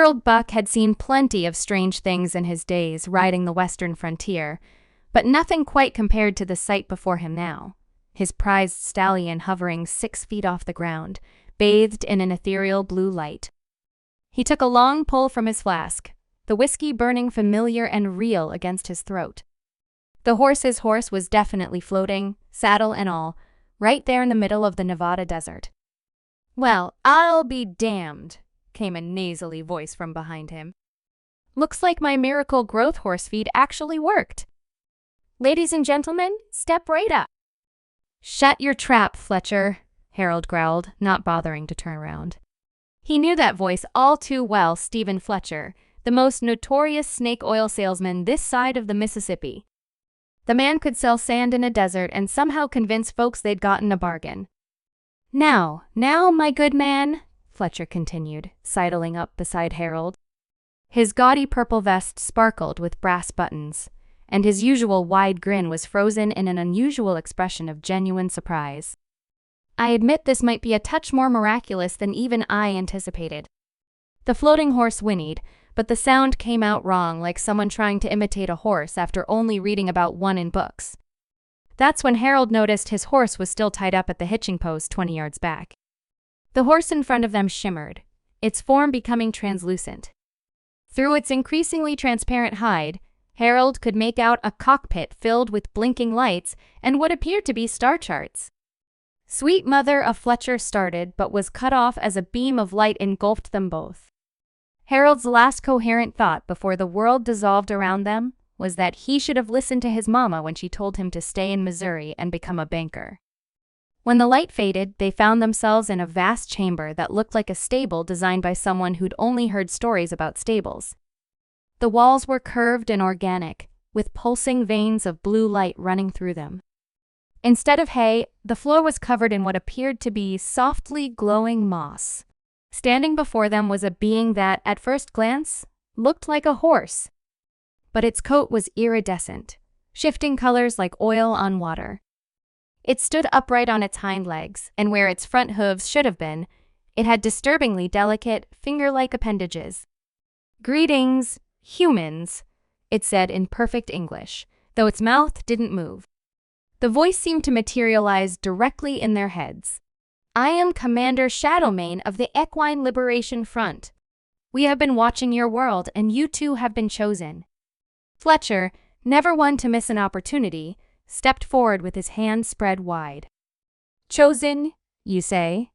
Harold Buck had seen plenty of strange things in his days riding the western frontier, but nothing quite compared to the sight before him now. His prized stallion hovering 6 feet off the ground, bathed in an ethereal blue light. He took a long pull from his flask, the whiskey burning familiar and real against his throat. The horse's horse was definitely floating, saddle and all, right there in the middle of the Nevada desert. "Well, I'll be damned," came a nasally voice from behind him. "Looks like my miracle growth horse feed actually worked. Ladies and gentlemen, step right up." "Shut your trap, Fletcher," Harold growled, not bothering to turn around. He knew that voice all too well. Stephen Fletcher, the most notorious snake oil salesman this side of the Mississippi. The man could sell sand in a desert and somehow convince folks they'd gotten a bargain. Now, my good man," Fletcher continued, sidling up beside Harold. His gaudy purple vest sparkled with brass buttons, and his usual wide grin was frozen in an unusual expression of genuine surprise. "I admit this might be a touch more miraculous than even I anticipated." The floating horse whinnied, but the sound came out wrong, like someone trying to imitate a horse after only reading about one in books. That's when Harold noticed his horse was still tied up at the hitching post 20 yards back. The horse in front of them shimmered, its form becoming translucent. Through its increasingly transparent hide, Harold could make out a cockpit filled with blinking lights and what appeared to be star charts. "Sweet mother of Fletcher" started, but was cut off as a beam of light engulfed them both. Harold's last coherent thought before the world dissolved around them was that he should have listened to his mama when she told him to stay in Missouri and become a banker. When the light faded, they found themselves in a vast chamber that looked like a stable designed by someone who'd only heard stories about stables. The walls were curved and organic, with pulsing veins of blue light running through them. Instead of hay, the floor was covered in what appeared to be softly glowing moss. Standing before them was a being that, at first glance, looked like a horse. But its coat was iridescent, shifting colors like oil on water. It stood upright on its hind legs, and where its front hooves should have been, it had disturbingly delicate, finger-like appendages. "Greetings, humans," it said in perfect English, though its mouth didn't move. The voice seemed to materialize directly in their heads. "I am Commander Shadowmane of the Equine Liberation Front. We have been watching your world, and you two have been chosen." Fletcher, never one to miss an opportunity, stepped forward with his hands spread wide. "Chosen, you say?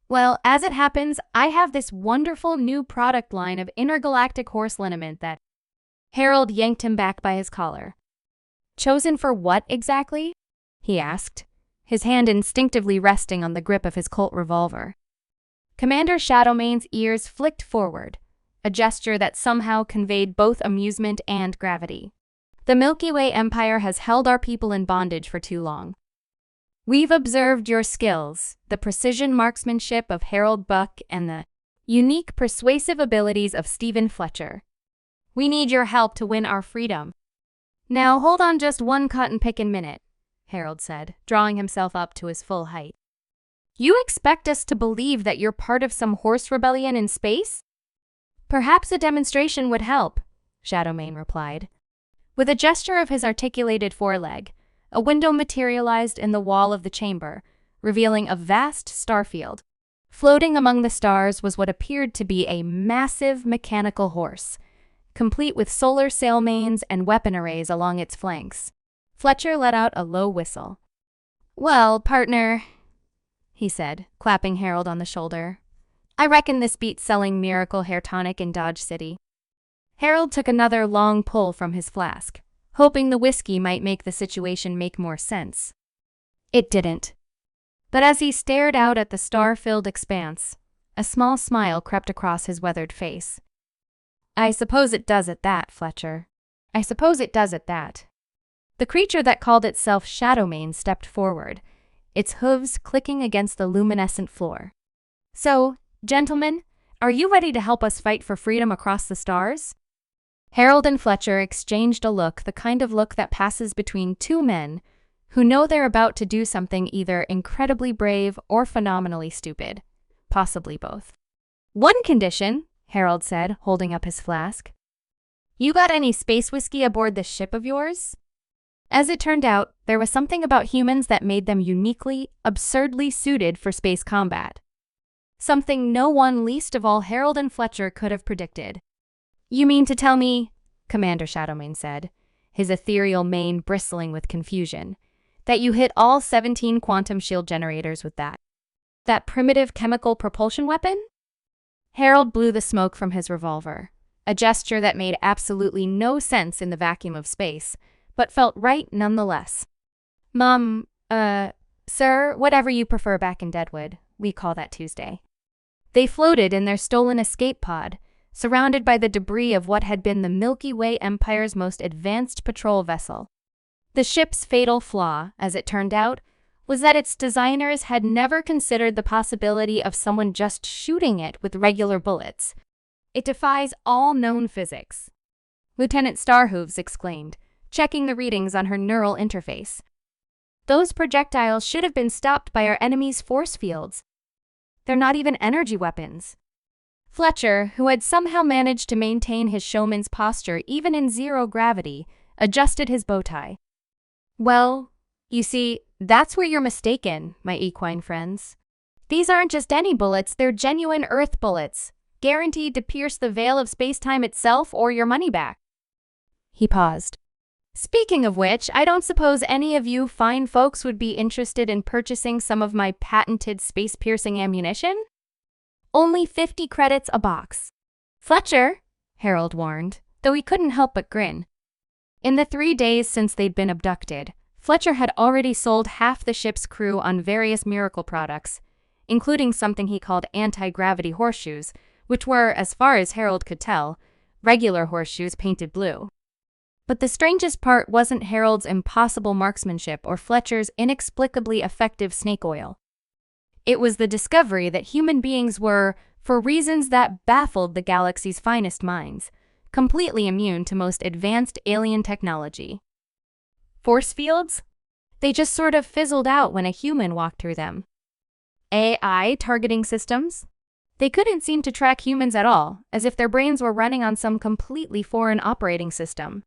Well, as it happens, I have this wonderful new product line of intergalactic horse liniment that—" Harold yanked him back by his collar. "Chosen for what exactly?" he asked, his hand instinctively resting on the grip of his Colt revolver. Commander Shadowmane's ears flicked forward, a gesture that somehow conveyed both amusement and gravity. "The Milky Way Empire has held our people in bondage for too long. We've observed your skills, the precision marksmanship of Harold Buck and the unique persuasive abilities of Stephen Fletcher. We need your help to win our freedom." "Now hold on just one cotton-pickin' minute," Harold said, drawing himself up to his full height. "You expect us to believe that you're part of some horse rebellion in space?" "Perhaps a demonstration would help," Shadowmane replied. With a gesture of his articulated foreleg, a window materialized in the wall of the chamber, revealing a vast starfield. Floating among the stars was what appeared to be a massive mechanical horse, complete with solar sail mains and weapon arrays along its flanks. Fletcher let out a low whistle. "Well, partner," he said, clapping Harold on the shoulder, "I reckon this beats selling Miracle Hair Tonic in Dodge City." Harold took another long pull from his flask, hoping the whiskey might make the situation make more sense. It didn't. But as he stared out at the star-filled expanse, a small smile crept across his weathered face. "I suppose it does at that, Fletcher. I suppose it does at that." The creature that called itself Shadowmane stepped forward, its hooves clicking against the luminescent floor. "So, gentlemen, are you ready to help us fight for freedom across the stars?" Harold and Fletcher exchanged a look, the kind of look that passes between two men who know they're about to do something either incredibly brave or phenomenally stupid, possibly both. "One condition," Harold said, holding up his flask. "You got any space whiskey aboard this ship of yours?" As it turned out, there was something about humans that made them uniquely, absurdly suited for space combat. Something no one, least of all Harold and Fletcher, could have predicted. "You mean to tell me," Commander Shadowmane said, his ethereal mane bristling with confusion, "that you hit all 17 quantum shield generators with that primitive chemical propulsion weapon?" Harold blew the smoke from his revolver, a gesture that made absolutely no sense in the vacuum of space, but felt right nonetheless. Sir, whatever you prefer back in Deadwood, we call that Tuesday." They floated in their stolen escape pod, surrounded by the debris of what had been the Milky Way Empire's most advanced patrol vessel. The ship's fatal flaw, as it turned out, was that its designers had never considered the possibility of someone just shooting it with regular bullets. "It defies all known physics," Lieutenant Starhooves exclaimed, checking the readings on her neural interface. "Those projectiles should have been stopped by our enemy's force fields. They're not even energy weapons." Fletcher, who had somehow managed to maintain his showman's posture even in zero gravity, adjusted his bow tie. "Well, you see, that's where you're mistaken, my equine friends. These aren't just any bullets, they're genuine Earth bullets, guaranteed to pierce the veil of space-time itself or your money back." He paused. "Speaking of which, I don't suppose any of you fine folks would be interested in purchasing some of my patented space-piercing ammunition? Only 50 credits a box." "Fletcher," Harold warned, though he couldn't help but grin. In the 3 days since they'd been abducted, Fletcher had already sold half the ship's crew on various miracle products, including something he called anti-gravity horseshoes, which were, as far as Harold could tell, regular horseshoes painted blue. But the strangest part wasn't Harold's impossible marksmanship or Fletcher's inexplicably effective snake oil. It was the discovery that human beings were, for reasons that baffled the galaxy's finest minds, completely immune to most advanced alien technology. Force fields? They just sort of fizzled out when a human walked through them. AI targeting systems? They couldn't seem to track humans at all, as if their brains were running on some completely foreign operating system.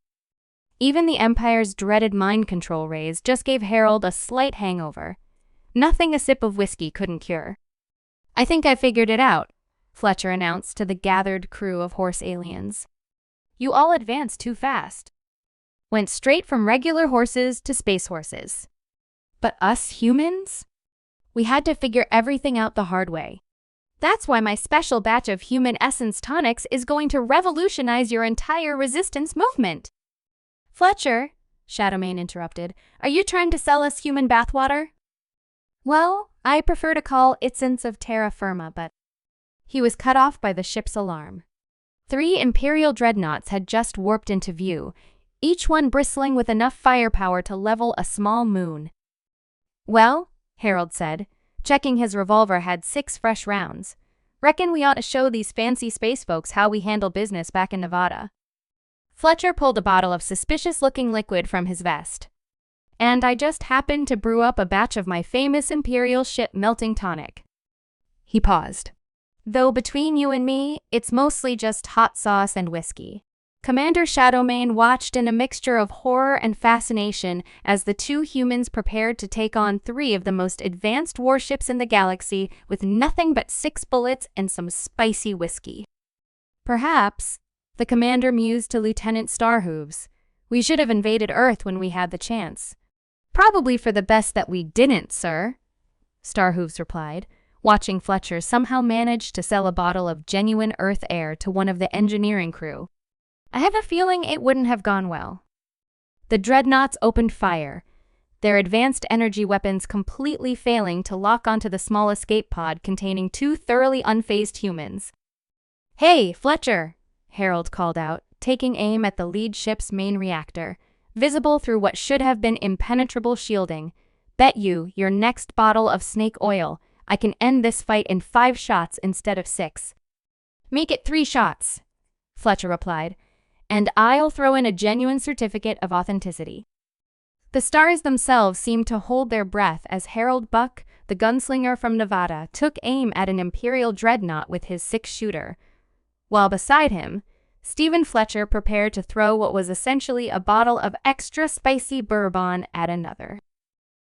Even the Empire's dreaded mind control rays just gave Harold a slight hangover. Nothing a sip of whiskey couldn't cure. "I think I figured it out," Fletcher announced to the gathered crew of horse aliens. "You all advanced too fast. Went straight from regular horses to space horses. But us humans? We had to figure everything out the hard way. That's why my special batch of human essence tonics is going to revolutionize your entire resistance movement." "Fletcher," Shadowmane interrupted, "are you trying to sell us human bathwater?" "Well, I prefer to call essence of terra firma, but—" He was cut off by the ship's alarm. 3 Imperial dreadnoughts had just warped into view, each one bristling with enough firepower to level a small moon. "Well," Harold said, checking his revolver had 6 fresh rounds, "reckon we ought to show these fancy space folks how we handle business back in Nevada." Fletcher pulled a bottle of suspicious-looking liquid from his vest. "And I just happened to brew up a batch of my famous Imperial ship melting tonic." He paused. "Though between you and me, it's mostly just hot sauce and whiskey." Commander Shadowmane watched in a mixture of horror and fascination as the 2 humans prepared to take on 3 of the most advanced warships in the galaxy with nothing but 6 bullets and some spicy whiskey. "Perhaps," the commander mused to Lieutenant Starhooves, "we should have invaded Earth when we had the chance." "Probably for the best that we didn't, sir," Starhooves replied, watching Fletcher somehow manage to sell a bottle of genuine Earth air to one of the engineering crew. "I have a feeling it wouldn't have gone well." The dreadnoughts opened fire, their advanced energy weapons completely failing to lock onto the small escape pod containing 2 thoroughly unfazed humans. "Hey, Fletcher," Harold called out, taking aim at the lead ship's main reactor, visible through what should have been impenetrable shielding. "Bet you, your next bottle of snake oil, I can end this fight in 5 shots instead of 6. "Make it 3 shots," Fletcher replied, "and I'll throw in a genuine certificate of authenticity." The stars themselves seemed to hold their breath as Harold Buck, the gunslinger from Nevada, took aim at an Imperial dreadnought with his 6-shooter. while beside him, Stephen Fletcher prepared to throw what was essentially a bottle of extra spicy bourbon at another.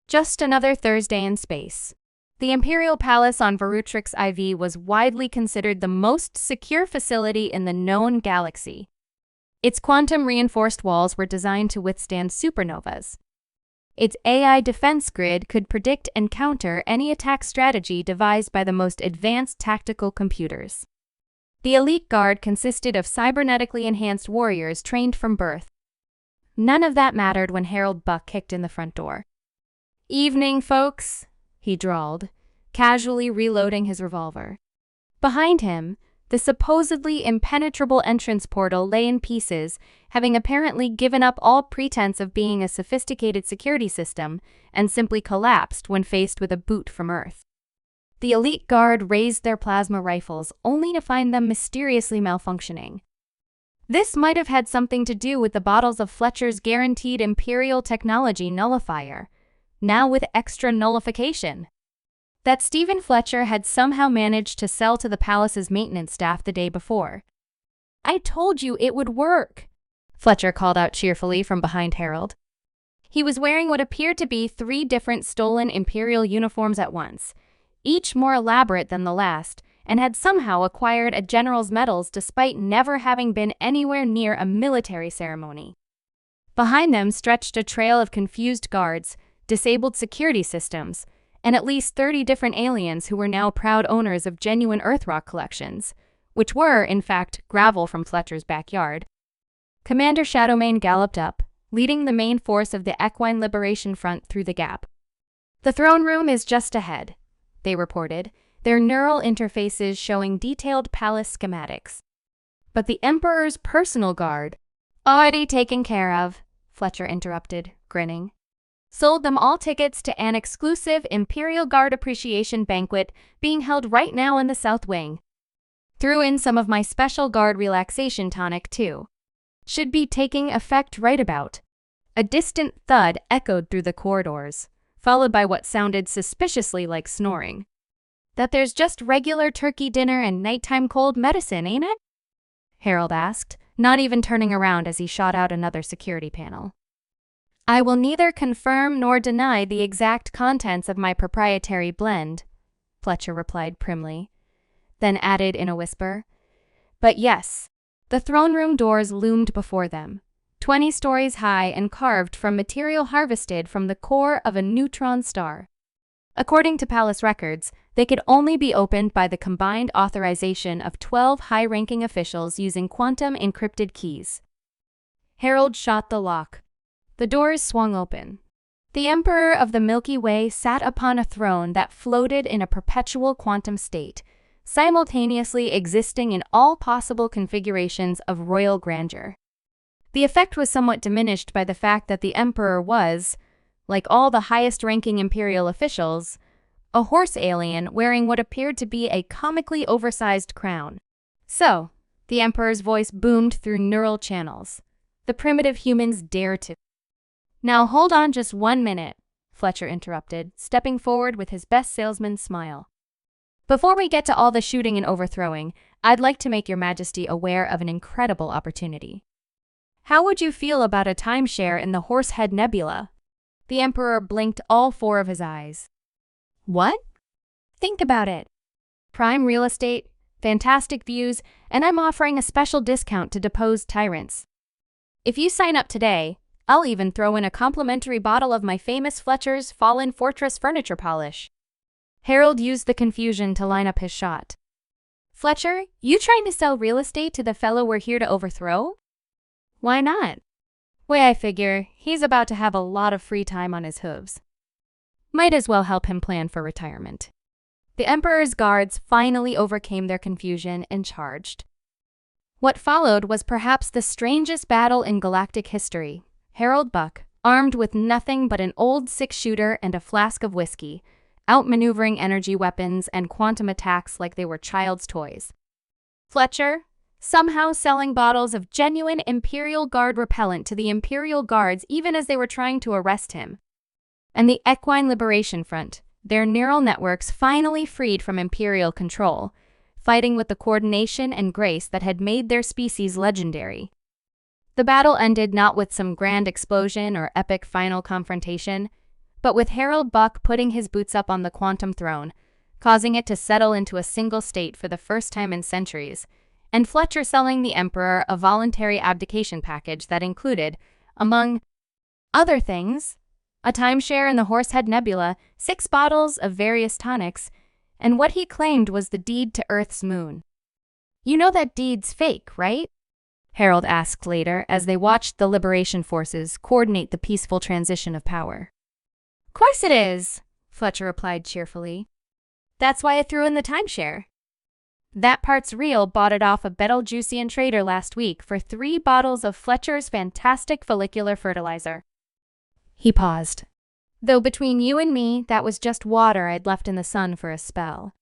Just another Thursday in space. The Imperial Palace on Verutrix IV was widely considered the most secure facility in the known galaxy. Its quantum-reinforced walls were designed to withstand supernovas. Its AI defense grid could predict and counter any attack strategy devised by the most advanced tactical computers. The elite guard consisted of cybernetically enhanced warriors trained from birth. None of that mattered when Harold Buck kicked in the front door. "Evening, folks," he drawled, casually reloading his revolver. Behind him, the supposedly impenetrable entrance portal lay in pieces, having apparently given up all pretense of being a sophisticated security system and simply collapsed when faced with a boot from Earth. The elite guard raised their plasma rifles only to find them mysteriously malfunctioning. This might have had something to do with the bottles of Fletcher's guaranteed Imperial technology nullifier, now with extra nullification, that Stephen Fletcher had somehow managed to sell to the palace's maintenance staff the day before. "I told you it would work," Fletcher called out cheerfully from behind Harold. He was wearing what appeared to be 3 different stolen Imperial uniforms at once, each more elaborate than the last, and had somehow acquired a general's medals despite never having been anywhere near a military ceremony. Behind them stretched a trail of confused guards, disabled security systems, and at least 30 different aliens who were now proud owners of genuine Earthrock collections, which were, in fact, gravel from Fletcher's backyard. Commander Shadowmane galloped up, leading the main force of the Equine Liberation Front through the gap. "The throne room is just ahead," they reported, their neural interfaces showing detailed palace schematics. "But the Emperor's personal guard—" "Already taken care of," Fletcher interrupted, grinning. "Sold them all tickets to an exclusive Imperial Guard Appreciation Banquet being held right now in the South Wing. Threw in some of my special guard relaxation tonic, too. Should be taking effect right about." A distant thud echoed through the corridors, followed by what sounded suspiciously like snoring. "That there's just regular turkey dinner and nighttime cold medicine, ain't it?" Harold asked, not even turning around as he shot out another security panel. "I will neither confirm nor deny the exact contents of my proprietary blend," Fletcher replied primly, then added in a whisper, "But yes." The throne room doors loomed before them, 20 stories high and carved from material harvested from the core of a neutron star. According to palace records, they could only be opened by the combined authorization of 12 high-ranking officials using quantum-encrypted keys. Harold shot the lock. The doors swung open. The Emperor of the Milky Way sat upon a throne that floated in a perpetual quantum state, simultaneously existing in all possible configurations of royal grandeur. The effect was somewhat diminished by the fact that the Emperor was, like all the highest-ranking Imperial officials, a horse alien wearing what appeared to be a comically oversized crown. "So," the Emperor's voice boomed through neural channels, "the primitive humans dare to—" "Now hold on just 1 minute," Fletcher interrupted, stepping forward with his best salesman's smile. "Before we get to all the shooting and overthrowing, I'd like to make your Majesty aware of an incredible opportunity. How would you feel about a timeshare in the Horsehead Nebula?" The Emperor blinked all 4 of his eyes. "What?" "Think about it. Prime real estate, fantastic views, and I'm offering a special discount to deposed tyrants. If you sign up today, I'll even throw in a complimentary bottle of my famous Fletcher's Fallen Fortress furniture polish." Harold used the confusion to line up his shot. "Fletcher, you trying to sell real estate to the fellow we're here to overthrow?" "Why not? Way I figure, he's about to have a lot of free time on his hooves. Might as well help him plan for retirement." The Emperor's guards finally overcame their confusion and charged. What followed was perhaps the strangest battle in galactic history. Harold Buck, armed with nothing but an old 6-shooter and a flask of whiskey, outmaneuvering energy weapons and quantum attacks like they were child's toys. Fletcher, somehow selling bottles of genuine Imperial Guard repellent to the Imperial Guards even as they were trying to arrest him. And the Equine Liberation Front, their neural networks finally freed from Imperial control, fighting with the coordination and grace that had made their species legendary. The battle ended not with some grand explosion or epic final confrontation, but with Harold Buck putting his boots up on the quantum throne, causing it to settle into a single state for the first time in centuries, and Fletcher selling the Emperor a voluntary abdication package that included, among other things, a timeshare in the Horsehead Nebula, 6 bottles of various tonics, and what he claimed was the deed to Earth's moon. "You know that deed's fake, right?" Harold asked later as they watched the Liberation Forces coordinate the peaceful transition of power. "Course it is," Fletcher replied cheerfully. "That's why I threw in the timeshare. That part's real. Bought it off a Betelgeusian trader last week for 3 bottles of Fletcher's fantastic follicular fertilizer." He paused. "Though between you and me, that was just water I'd left in the sun for a spell."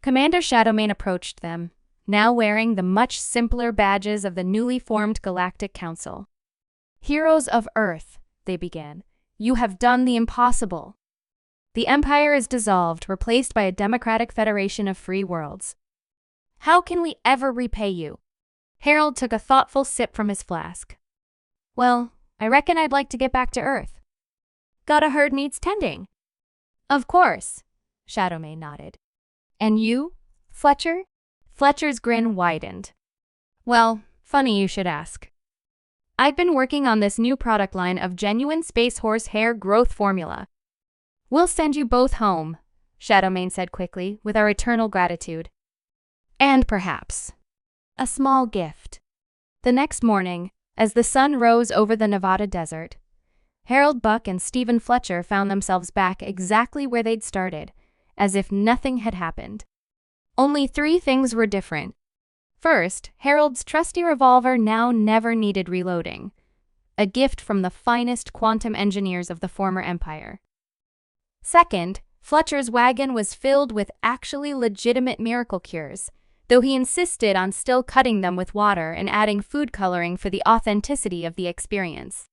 Commander Shadowmane approached them, now wearing the much simpler badges of the newly formed Galactic Council. "Heroes of Earth," they began, "you have done the impossible. The Empire is dissolved, replaced by a democratic federation of free worlds. How can we ever repay you?" Harold took a thoughtful sip from his flask. "Well, I reckon I'd like to get back to Earth. Got a herd needs tending." "Of course," Shadowmane nodded. "And you, Fletcher?" Fletcher's grin widened. "Well, funny you should ask. I've been working on this new product line of genuine space horse hair growth formula. We'll send you both home," Shadowmane said quickly, "with our eternal gratitude. And perhaps a small gift." The next morning, as the sun rose over the Nevada desert, Harold Buck and Stephen Fletcher found themselves back exactly where they'd started, as if nothing had happened. Only 3 things were different. First, Harold's trusty revolver now never needed reloading, a gift from the finest quantum engineers of the former Empire. Second, Fletcher's wagon was filled with actually legitimate miracle cures, though he insisted on still cutting them with water and adding food coloring for the authenticity of the experience.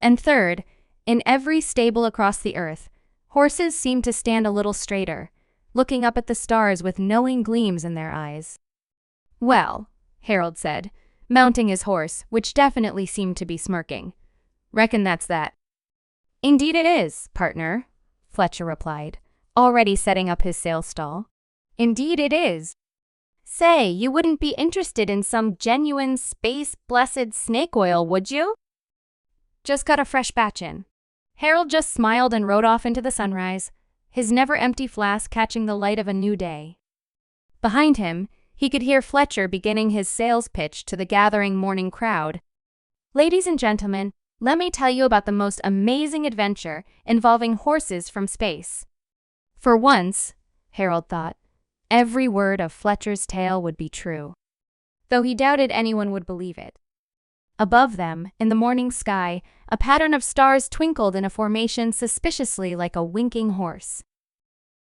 And third, in every stable across the Earth, horses seemed to stand a little straighter, looking up at the stars with knowing gleams in their eyes. "Well," Harold said, mounting his horse, which definitely seemed to be smirking, "reckon that's that." "Indeed it is, partner," Fletcher replied, already setting up his sales stall. "Indeed it is. Say, you wouldn't be interested in some genuine space-blessed snake oil, would you?" "Just got a fresh batch in." Harold just smiled and rode off into the sunrise, his never-empty flask catching the light of a new day. Behind him, he could hear Fletcher beginning his sales pitch to the gathering morning crowd. "Ladies and gentlemen, let me tell you about the most amazing adventure involving horses from space." For once, Harold thought, every word of Fletcher's tale would be true, though he doubted anyone would believe it. Above them, in the morning sky, a pattern of stars twinkled in a formation suspiciously like a winking horse.